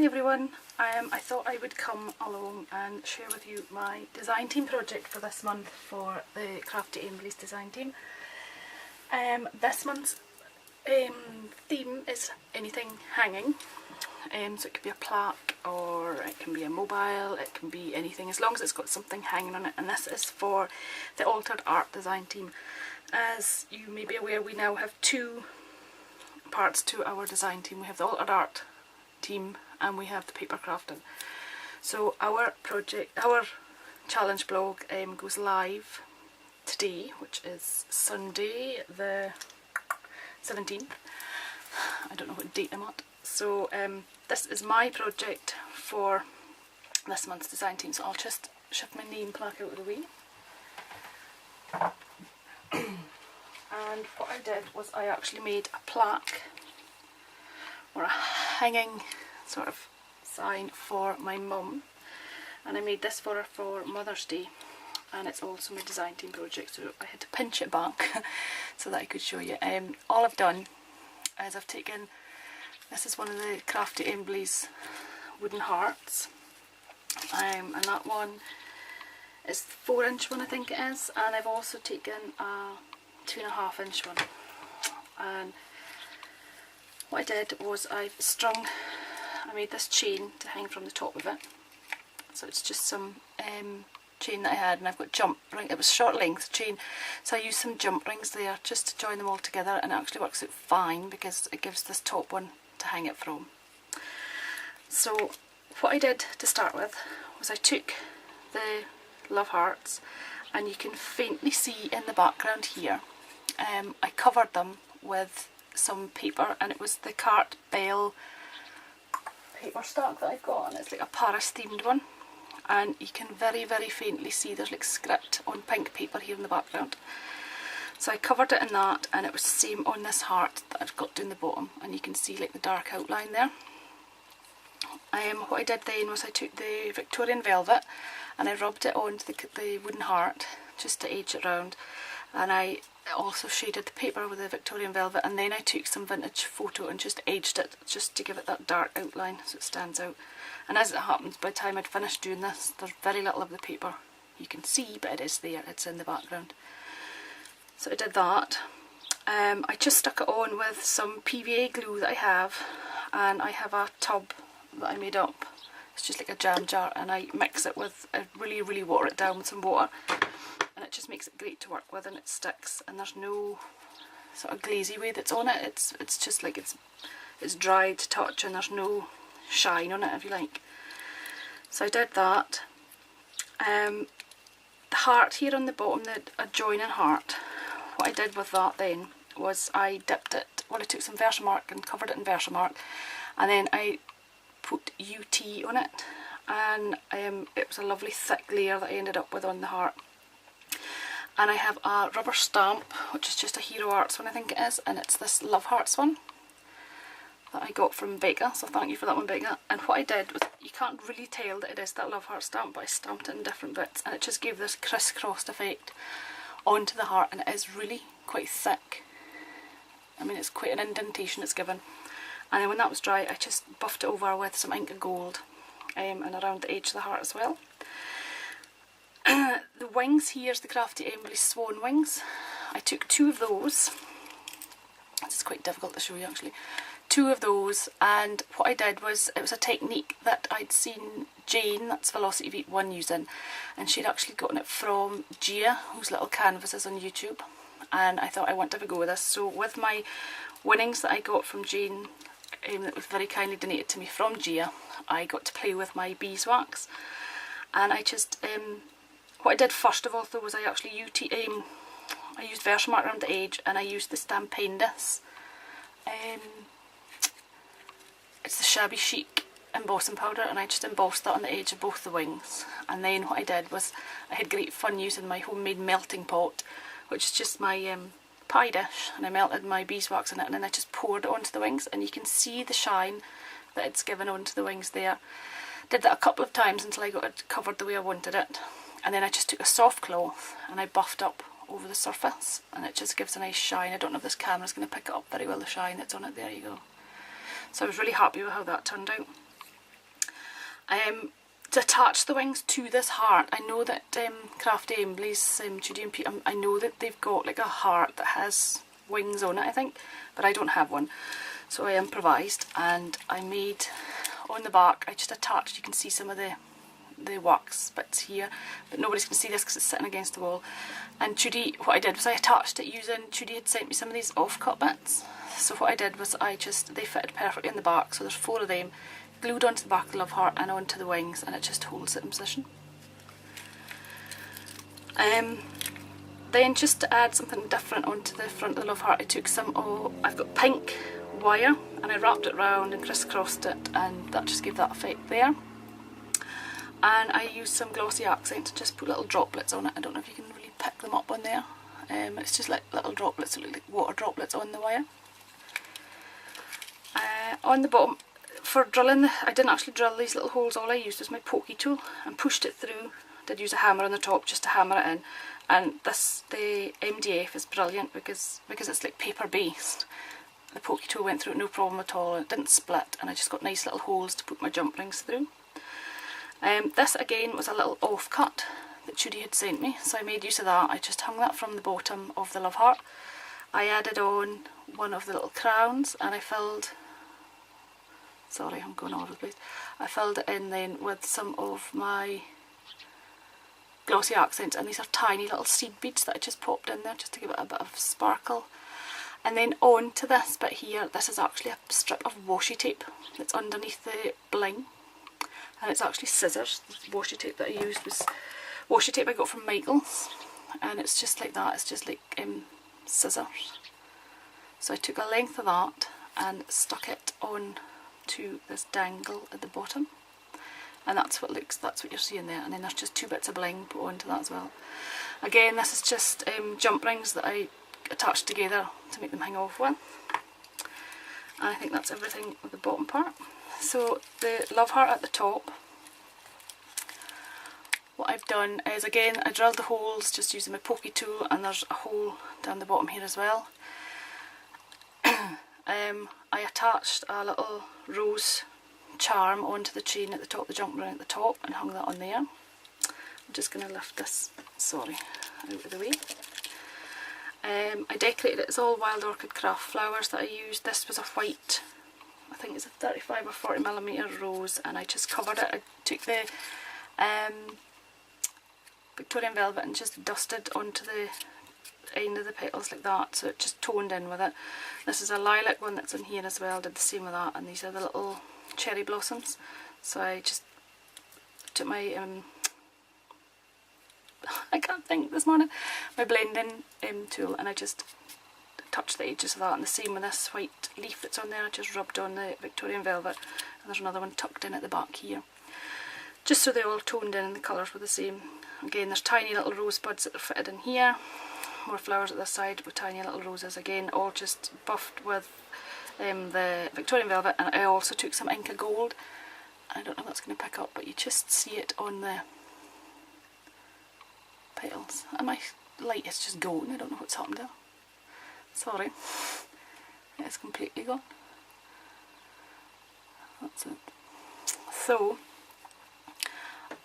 Hi everyone, I thought I would come along and share with you my design team project for this month for the Crafty-Emblies design team. This month's theme is anything hanging, so it could be a plaque or it can be a mobile, it can be anything as long as it's got something hanging on it, and this is for the altered art design team. As you may be aware, we now have two parts to our design team. We have the altered art team and we have the paper crafting. So our challenge blog goes live today, which is Sunday the 17th. I don't know what date I'm at. So this is my project for this month's design team, so I'll just shift my name plaque out of the way. And what I did was I actually made a plaque or a hanging sort of sign for my mum, and I made this for her for Mother's Day, and it's also my design team project, so I had to pinch it back so that I could show you. All I've done is I've taken, this is one of the Crafty-Emblies wooden hearts, and that one is the 4-inch one I think it is, and I've also taken a 2.5-inch one. And what I did was I made this chain to hang from the top of it. So it's just some chain that I had, and I've got jump ring. It was short length chain, so I used some jump rings there just to join them all together, and it actually works out fine because it gives this top one to hang it from. So what I did to start with was I took the love hearts, and you can faintly see in the background here, I covered them with some paper, and it was the Cart Bell paper stack that I've got, and it's like a Paris themed one, and you can very faintly see there's like script on pink paper here in the background. So I covered it in that, and it was the same on this heart that I've got down the bottom, and you can see like the dark outline there. What I did then was I took the Victorian velvet and I rubbed it onto the wooden heart just to edge it round, and I also shaded the paper with the Victorian velvet, and then I took some vintage photo and just edged it just to give it that dark outline so it stands out. And as it happens, by the time I'd finished doing this, there's very little of the paper you can see, but it is there, it's in the background. So I did that. I just stuck it on with some PVA glue that I have, and I have a tub that I made up. It's just like a jam jar, and I mix it with, I really water it down with some water, and it just makes it great to work with, and it sticks, and there's no sort of glazy way that's on it. It's just like it's dry to touch, and there's no shine on it, if you like. So I did that. The heart here on the bottom, the adjoining heart, what I did with that then was I dipped it, well I took some Versamark and covered it in Versamark, and then I put UT on it, and it was a lovely thick layer that I ended up with on the heart. And I have a rubber stamp, which is just a Hero Arts one I think it is, and it's this Love Hearts one that I got from Becca, so thank you for that one, Becca. And what I did was, you can't really tell that it is that Love Heart stamp, but I stamped it in different bits, and it just gave this crisscrossed effect onto the heart, and it is really quite thick. I mean, it's quite an indentation it's given. And then when that was dry, I just buffed it over with some ink of gold, and around the edge of the heart as well. The wings here is the Crafty-Emblies swan wings. I took two of those. This is quite difficult to show you actually. Two of those, and what I did was, it was a technique that I'd seen Jane, that's Velocity Beat 1, using, and she'd actually gotten it from Gia, whose little canvases on YouTube, and I thought I want to have a go with this. So with my winnings that I got from Jane, that was very kindly donated to me from Gia, I got to play with my beeswax, and I just what I did first of all though was I actually I used Versamark around the edge, and I used the Stampendous, it's the Shabby Chic embossing powder, and I just embossed that on the edge of both the wings. And then what I did was I had great fun using my homemade melting pot, which is just my pie dish, and I melted my beeswax in it, and then I just poured it onto the wings, and you can see the shine that it's given onto the wings there. Did that a couple of times until I got it covered the way I wanted it, and then I just took a soft cloth and I buffed up over the surface, and it just gives a nice shine. I don't know if this camera's going to pick it up very well, the shine that's on it. There you go. So I was really happy with how that turned out. To attach the wings to this heart, I know that Crafty-Emblies, Judy and Pete, I know that they've got like a heart that has wings on it, I think, but I don't have one. So I improvised and I made, on the back, I just attached, you can see some of the wax bits here, but nobody's going to see this because it's sitting against the wall. And Judy, what I did was I attached it using, Judy had sent me some of these off-cut bits. So what I did was they fitted perfectly in the back, so there's 4 of them, glued onto the back of the love heart and onto the wings, and it just holds it in position. Then just to add something different onto the front of the love heart, I took I've got pink wire and I wrapped it round and crisscrossed it, and that just gave that effect there. And I used some glossy accent to just put little droplets on it. I don't know if you can really pick them up on there. It's just like little droplets, that look like water droplets on the wire. On the bottom, for drilling, I didn't actually drill these little holes, all I used was my pokey tool and pushed it through. Did use a hammer on the top just to hammer it in. And the MDF is brilliant because it's like paper based. The pokey tool went through it no problem at all, and it didn't split, and I just got nice little holes to put my jump rings through. This again was a little offcut that Judy had sent me, so I made use of that. I just hung that from the bottom of the love heart. I added on one of the little crowns and I filled, sorry I'm going all over the place, I filled it in then with some of my glossy accents, and these are tiny little seed beads that I just popped in there just to give it a bit of sparkle. And then on to this bit here, this is actually a strip of washi tape that's underneath the bling. And it's actually scissors. The washi tape that I used was washi tape I got from Michael's, and it's just like that, it's just like scissors. So I took a length of that and stuck it on to this dangle at the bottom, and that's what you're seeing there. And then there's just 2 bits of bling put onto that as well. Again, this is just jump rings that I attached together to make them hang off with. And I think that's everything with the bottom part. So the love heart at the top, what I've done is, again, I drilled the holes just using my pokey tool, and there's a hole down the bottom here as well. I attached a little rose charm onto the chain at the top, the jump ring at the top, and hung that on there. I'm just going to lift this, sorry, out of the way. I decorated it, it's all wild orchid craft flowers that I used. This was a white, I think it's a 35 or 40mm rose, and I just covered it. I took the Victorian velvet and just dusted onto the end of the petals like that, so it just toned in with it. This is a lilac one that's in here as well, did the same with that, and these are the little cherry blossoms. So I just took my I can't think this morning, my blending tool, and I just touched the edges of that, and the same with this white leaf that's on there, I just rubbed on the Victorian velvet, and there's another one tucked in at the back here, just so they all toned in and the colours were the same. Again, there's tiny little rosebuds that are fitted in here, more flowers at this side with tiny little roses, again all just buffed with the Victorian velvet. And I also took some Inca Gold, I don't know if that's going to pick up, but you just see it on the petals, and my light is just gone, I don't know what's happened there, sorry, it's completely gone. That's it. So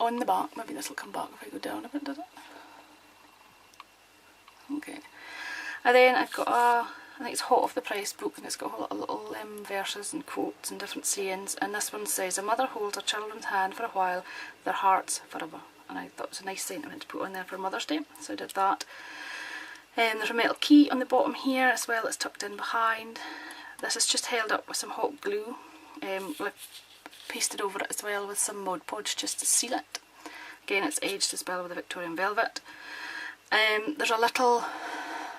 on the back, maybe this will come back if I go down a bit, does it? Okay. And then I've got I think it's Hot Off the Press book, and it's got a lot of little verses and quotes and different sayings, and this one says, "A mother holds her children's hand for a while, their hearts forever." And I thought it was a nice sentiment to put on there for Mother's Day, so I did that. There's a metal key on the bottom here as well, it's tucked in behind. This is just held up with some hot glue, like pasted over it as well with some Mod Podge just to seal it. Again, it's edged as well with the Victorian velvet. There's a little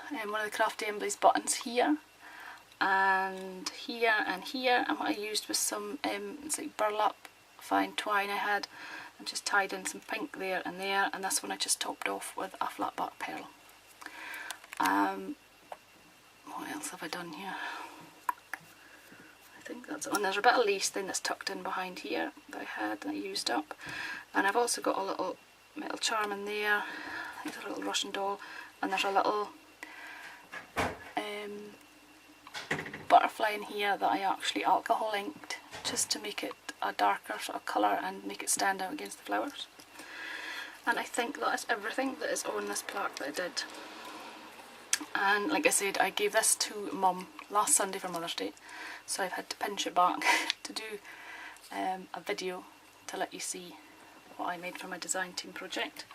one of the Crafty-Emblies buttons here, and here, and here, and what I used was some it's like burlap fine twine I had, and just tied in some pink there, and this one I just topped off with a flat back pearl. What else have I done here? I think that's it. And there's a bit of lace then that's tucked in behind here that I had and I used up, and I've also got a little metal charm in there. There's a little Russian doll, and there's a little butterfly in here that I actually alcohol inked just to make it a darker sort of colour and make it stand out against the flowers. And I think that is everything that is on this plaque that I did. And like I said, I gave this to Mum last Sunday for Mother's Day, so I've had to pinch it back to do a video to let you see what I made for my design team project.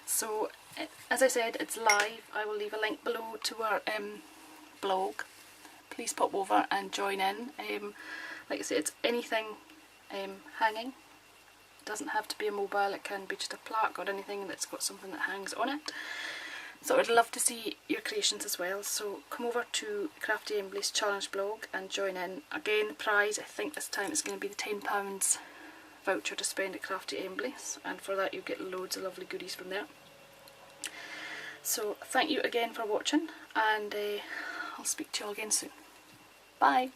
So as I said, it's live. I will leave a link below to our blog. Please pop over and join in. Like I said, it's anything hanging. It doesn't have to be a mobile, it can be just a plaque or anything that's got something that hangs on it. So I'd love to see your creations as well, so come over to Crafty-Emblies challenge blog and join in. Again, the prize, I think this time it's going to be the £10 voucher to spend at Crafty-Emblies, and for that you get loads of lovely goodies from there. So thank you again for watching, and I'll speak to you all again soon. Bye!